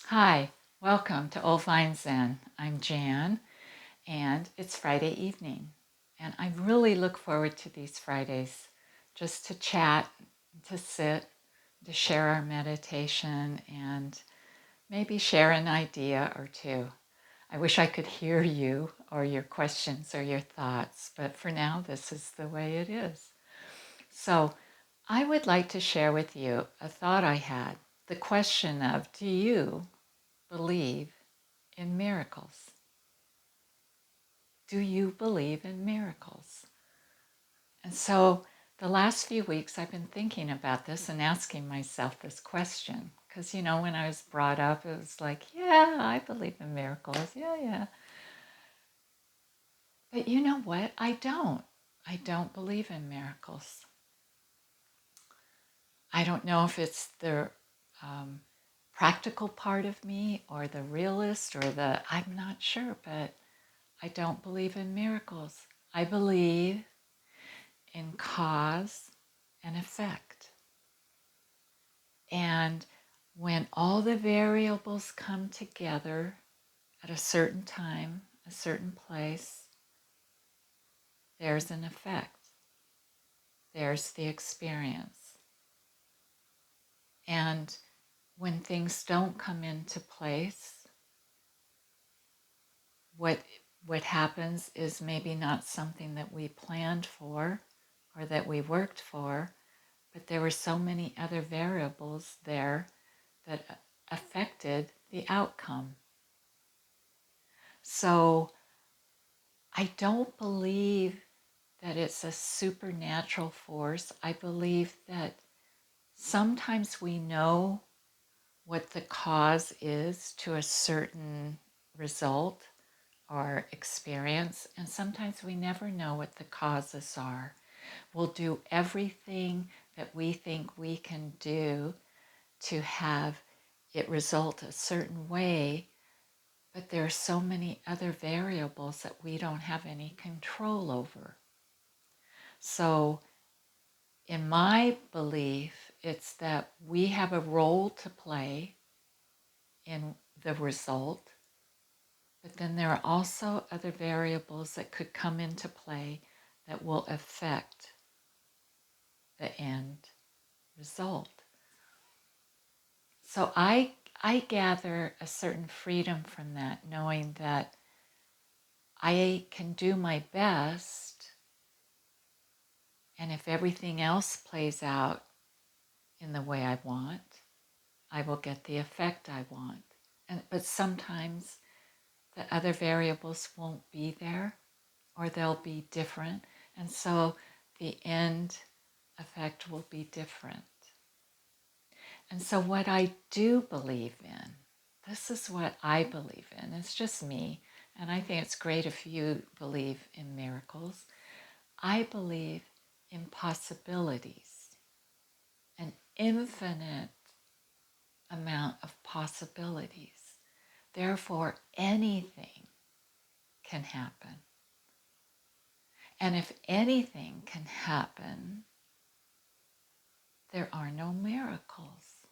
Hi, welcome to Old Vine Zen. I'm Jan, and it's Friday evening. And I really look forward to these Fridays just to chat, to sit, to share our meditation, and maybe share an idea or two. I wish I could hear you or your questions or your thoughts, but for now, this is the way it is. So, I would like to share with you a thought I had. The question of, do you believe in miracles? Do you believe in miracles? And so the last few weeks I've been thinking about this and asking myself this question. Because, when I was brought up, it was like, yeah, I believe in miracles. Yeah, yeah. But you know what? I don't. I don't believe in miracles. I don't know if it's the um, practical part of me or the realist or I'm not sure, but I don't believe in miracles. I believe in cause and effect. And when all the variables come together at a certain time, a certain place, there's an effect. There's the experience. And when things don't come into place, what what happens is maybe not something that we planned for or that we worked for, but there were so many other variables there that affected the outcome. So I don't believe that it's a supernatural force. I believe that sometimes we know what the cause is to a certain result or experience, and sometimes we never know what the causes are. We'll do everything that we think we can do to have it result a certain way, but there are so many other variables that we don't have any control over. So, in my belief, it's that we have a role to play in the result, but then there are also other variables that could come into play that will affect the end result. So I gather a certain freedom from that, knowing that I can do my best, and if everything else plays out in the way I want, I will get the effect I want. But sometimes the other variables won't be there, or they'll be different, and so the end effect will be different. And so what I do believe in, this is what I believe in. It's just me, and I think it's great if you believe in miracles. I believe in possibilities, an infinite amount of possibilities. Therefore, anything can happen. And if anything can happen, there are no miracles.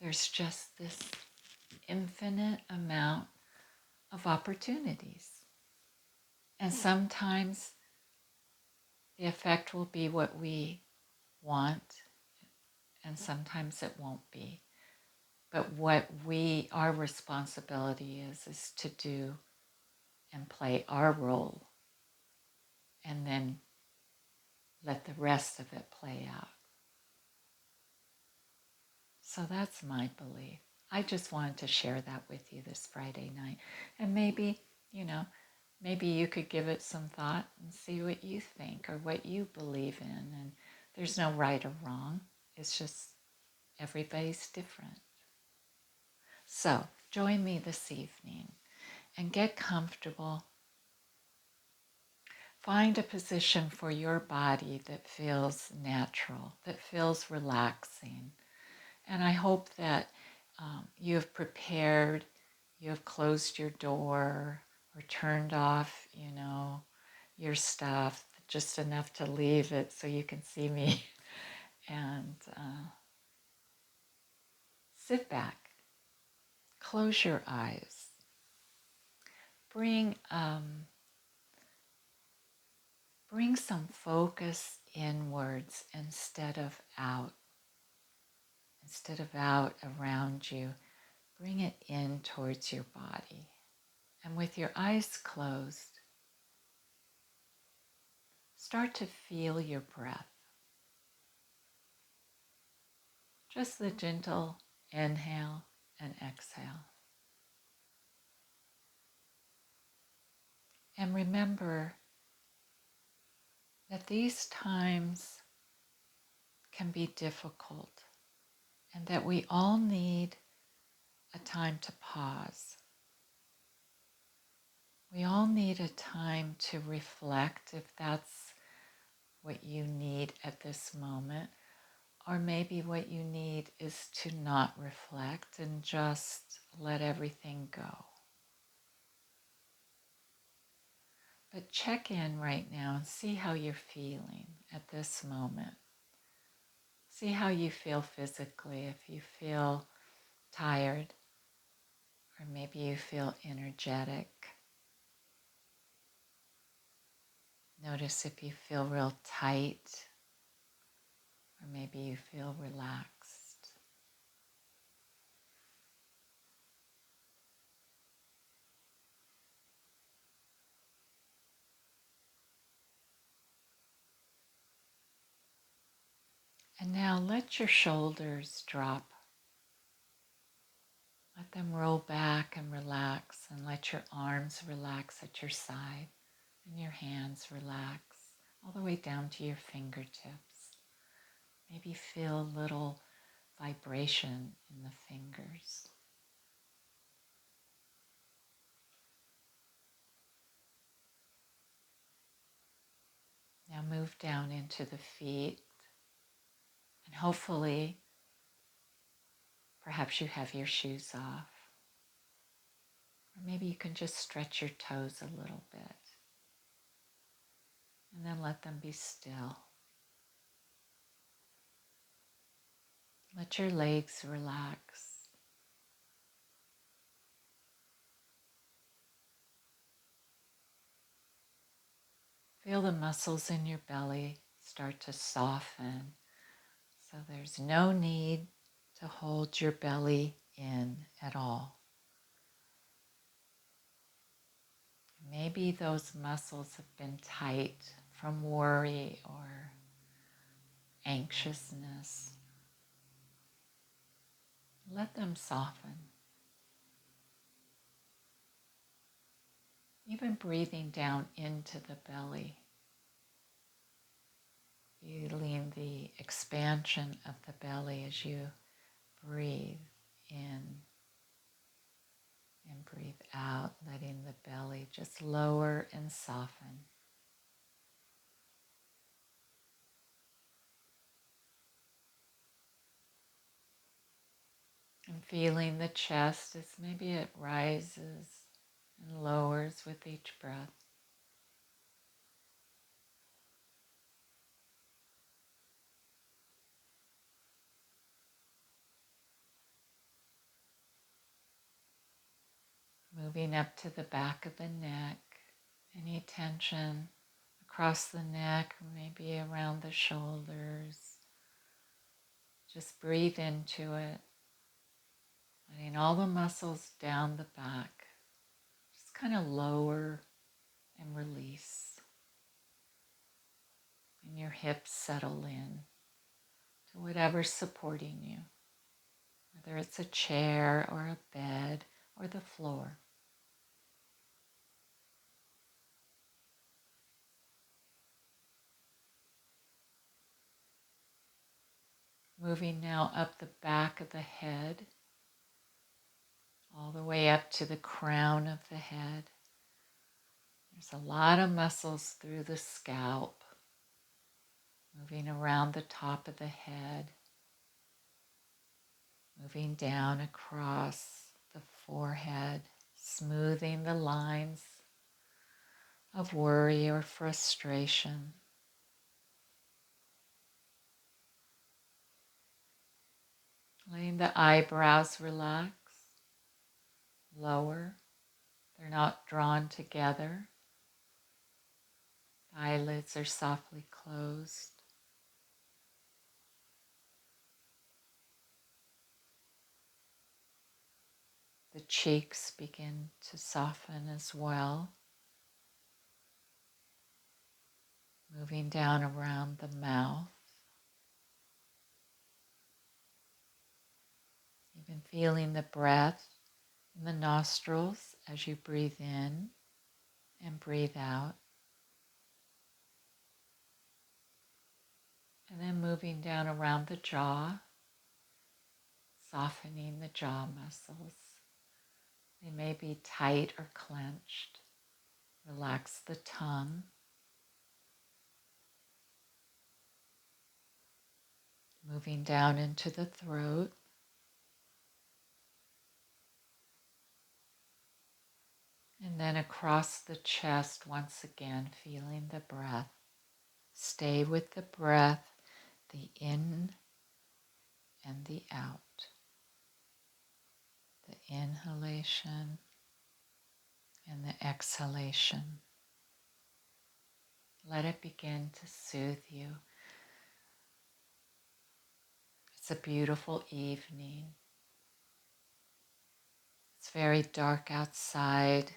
There's just this infinite amount of opportunities. And sometimes the effect will be what we want, and sometimes it won't be. But what our responsibility is to do and play our role, and then let the rest of it play out. So that's my belief. I just wanted to share that with you this Friday night. And maybe, maybe you could give it some thought and see what you think or what you believe in. And there's no right or wrong. It's just everybody's different. So join me this evening and get comfortable. Find a position for your body that feels natural, that feels relaxing. And I hope that you have prepared, you have closed your door or turned off, your stuff, just enough to leave it so you can see me. And sit back close your eyes. Bring some focus inwards instead of out. Instead of out around you, bring it in towards your body. And with your eyes closed, start to feel your breath. Just the gentle inhale and exhale. And remember that these times can be difficult and that we all need a time to pause. We all need a time to reflect if that's what you need at this moment, or maybe what you need is to not reflect and just let everything go. But check in right now and see how you're feeling at this moment. See how you feel physically, if you feel tired, or maybe you feel energetic. Notice if you feel real tight, or maybe you feel relaxed. And now let your shoulders drop. Let them roll back and relax, and let your arms relax at your side, and your hands relax all the way down to your fingertips. Maybe feel a little vibration in the fingers. Now move down into the feet, and hopefully, perhaps you have your shoes off, or maybe you can just stretch your toes a little bit, and then let them be still. Let your legs relax. Feel the muscles in your belly start to soften, so there's no need to hold your belly in at all. Maybe those muscles have been tight from worry or anxiousness. Let them soften. Even breathing down into the belly, feeling the expansion of the belly as you breathe in and breathe out, letting the belly just lower and soften. And feeling the chest as maybe it rises and lowers with each breath. Moving up to the back of the neck, any tension across the neck, maybe around the shoulders. Just breathe into it, letting all the muscles down the back just kind of lower and release. And your hips settle in to whatever's supporting you, whether it's a chair or a bed or the floor. Moving now up the back of the head, all the way up to the crown of the head. There's a lot of muscles through the scalp, moving around the top of the head, moving down across the forehead, smoothing the lines of worry or frustration. Letting the eyebrows relax, lower. They're not drawn together. The eyelids are softly closed. The cheeks begin to soften as well, moving down around the mouth, even feeling the breath in the nostrils as you breathe in and breathe out. And then moving down around the jaw, softening the jaw muscles. They may be tight or clenched. Relax the tongue. Moving down into the throat. And then across the chest, once again, feeling the breath. Stay with the breath, the in and the out. The inhalation and the exhalation. Let it begin to soothe you. It's a beautiful evening. It's very dark outside,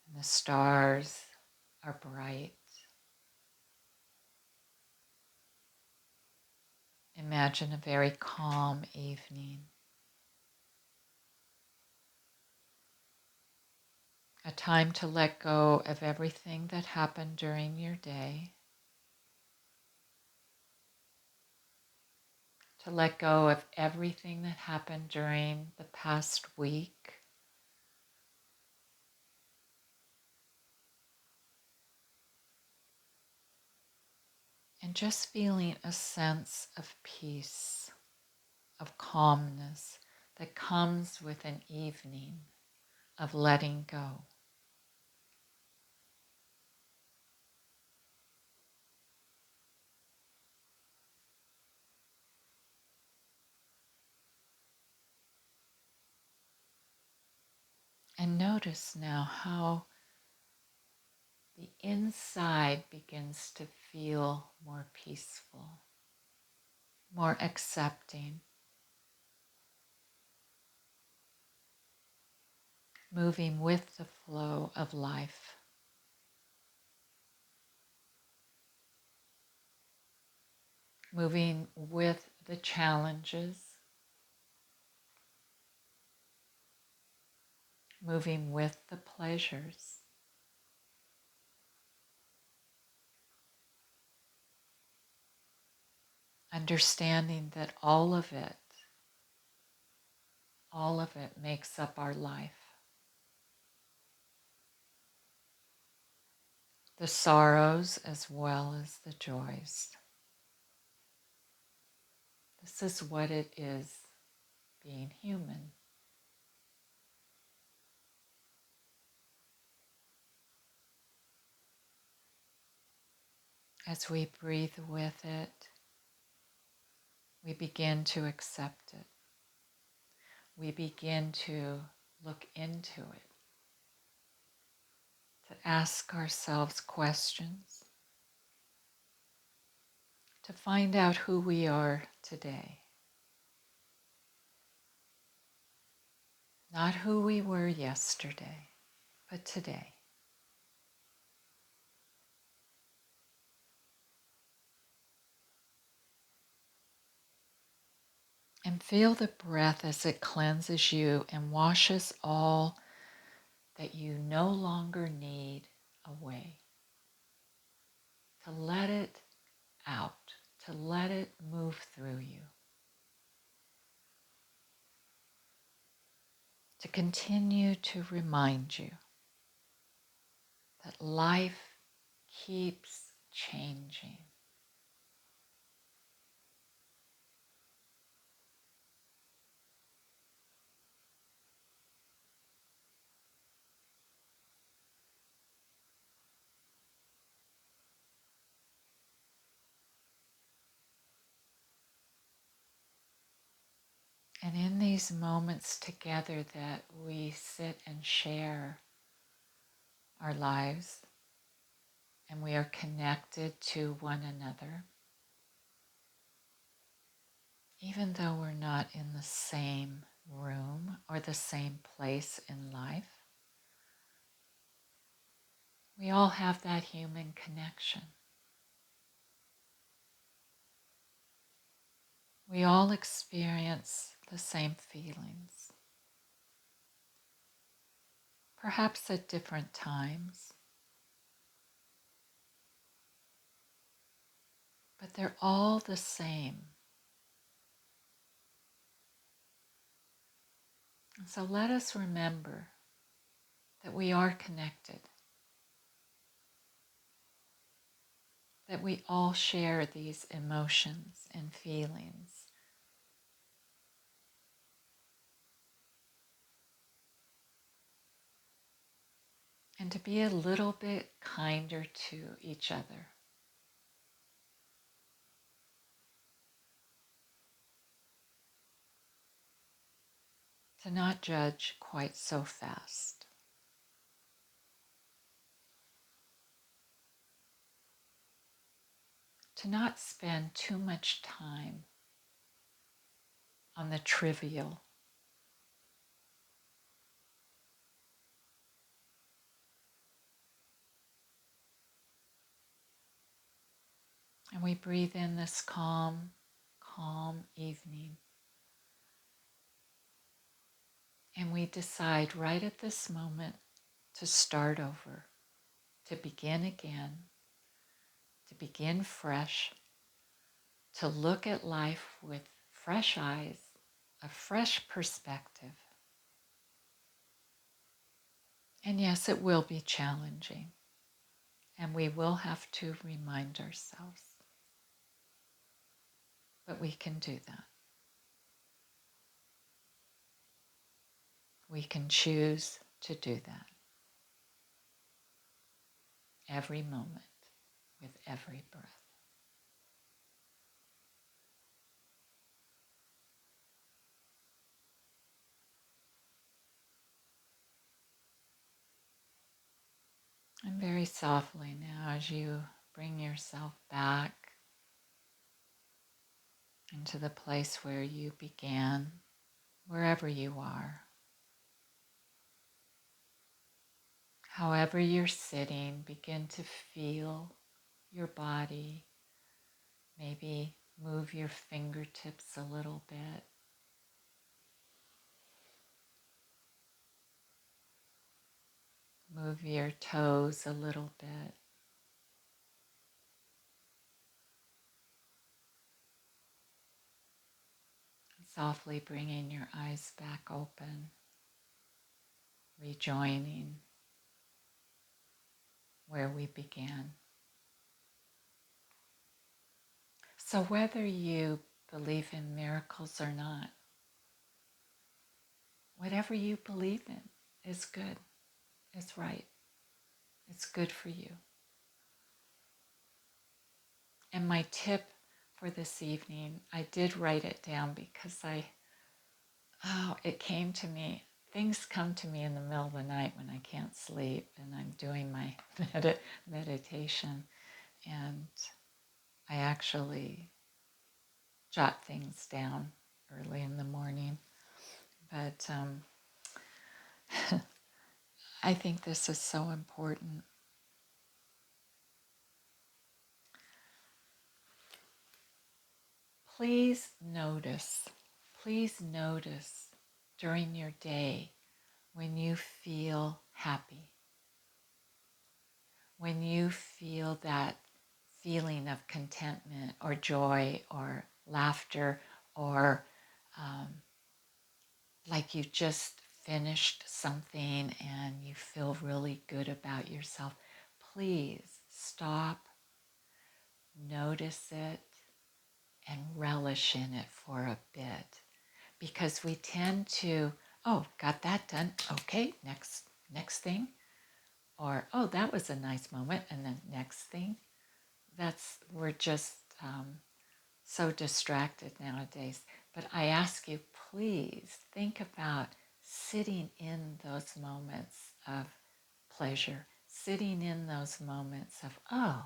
and the stars are bright. Imagine a very calm evening. A time to let go of everything that happened during your day. To let go of everything that happened during the past week. And just feeling a sense of peace, of calmness that comes with an evening of letting go. And notice now how the inside begins to feel more peaceful, more accepting, moving with the flow of life. Moving with the challenges, moving with the pleasures. Understanding that all of it makes up our life. The sorrows as well as the joys. This is what it is being human. As we breathe with it, we begin to accept it. We begin to look into it, to ask ourselves questions, to find out who we are today. Not who we were yesterday, but today. And feel the breath as it cleanses you and washes all that you no longer need away. To let it out, to let it move through you. To continue to remind you that life keeps changing. And in these moments together that we sit and share our lives and we are connected to one another, even though we're not in the same room or the same place in life, we all have that human connection. We all experience the same feelings, perhaps at different times, but they're all the same. And so let us remember that we are connected, that we all share these emotions and feelings. And to be a little bit kinder to each other. To not judge quite so fast. To not spend too much time on the trivial. And we breathe in this calm, calm evening. And we decide right at this moment to start over, to begin again, to begin fresh, to look at life with fresh eyes, a fresh perspective. And yes, it will be challenging, and we will have to remind ourselves. But we can do that. We can choose to do that every moment with every breath. And very softly now, as you bring yourself back into the place where you began, wherever you are, however you're sitting, begin to feel your body. Maybe move your fingertips a little bit. Move your toes a little bit. Softly bringing your eyes back open, rejoining where we began. So whether you believe in miracles or not, whatever you believe in is good, is right, it's good for you. And my tip for this evening, I did write it down because it came to me. Things come to me in the middle of the night when I can't sleep and I'm doing my meditation, and I actually jot things down early in the morning. But I think this is so important. Please notice during your day when you feel happy, when you feel that feeling of contentment or joy or laughter, or like you just finished something and you feel really good about yourself. Please stop, notice it, and relish in it for a bit, because we tend to, oh, got that done, okay, next thing, or oh, that was a nice moment, and then next thing. We're just so distracted nowadays. But I ask you, please think about sitting in those moments of pleasure, sitting in those moments of, oh,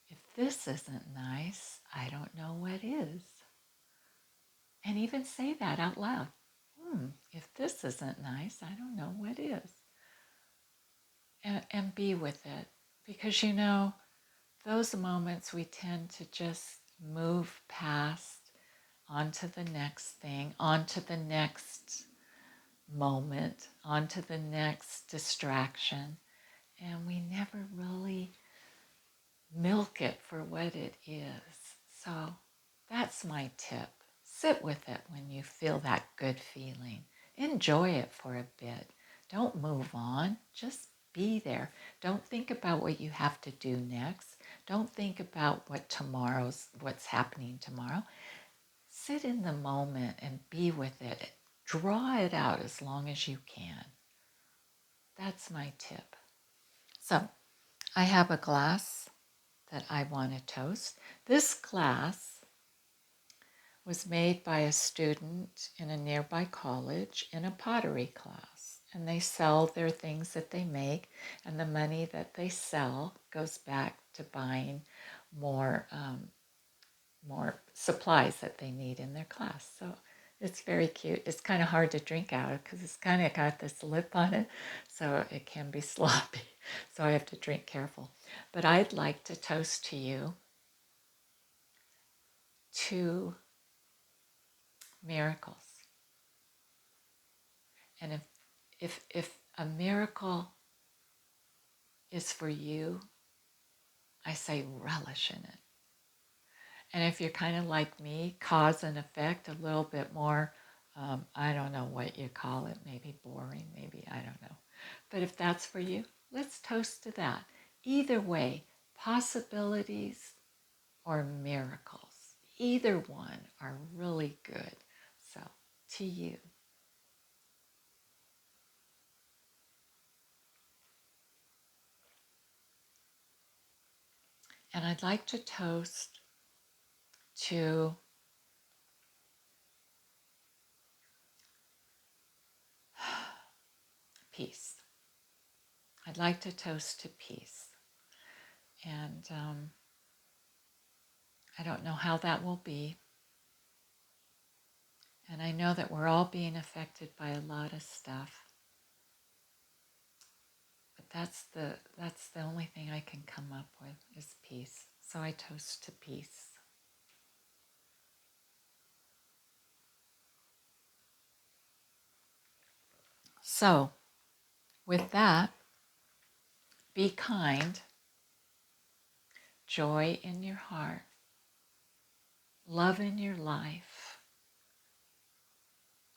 if this isn't nice, I don't know what is. And even say that out loud. If this isn't nice, I don't know what is. And be with it. Because those moments we tend to just move past onto the next thing, onto the next moment, onto the next distraction. And we never really milk it for what it is. So that's my tip. Sit with it when you feel that good feeling. Enjoy it for a bit. Don't move on. Just be there. Don't think about what you have to do next. Don't think about what's happening tomorrow. Sit in the moment and be with it. Draw it out as long as you can. That's my tip. So I have a glass that I want to toast. This glass was made by a student in a nearby college in a pottery class. And they sell their things that they make, and the money that they sell goes back to buying more supplies that they need in their class. So it's very cute. It's kind of hard to drink out of because it's kind of got this lip on it, so it can be sloppy. So I have to drink careful. But I'd like to toast to you to miracles. And if a miracle is for you, I say relish in it. And if you're kind of like me, cause and effect, a little bit more, I don't know what you call it, maybe boring, maybe, I don't know. But if that's for you, let's toast to that. Either way, possibilities or miracles, either one are really good. So, to you. And I'd like to toast to peace. I'd like to toast to peace. And I don't know how that will be. And I know that we're all being affected by a lot of stuff. But that's the only thing I can come up with is peace. So I toast to peace. So with that, be kind, joy in your heart, love in your life,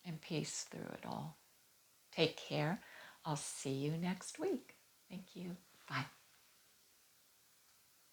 and peace through it all. Take care. I'll see you next week. Thank you. Bye.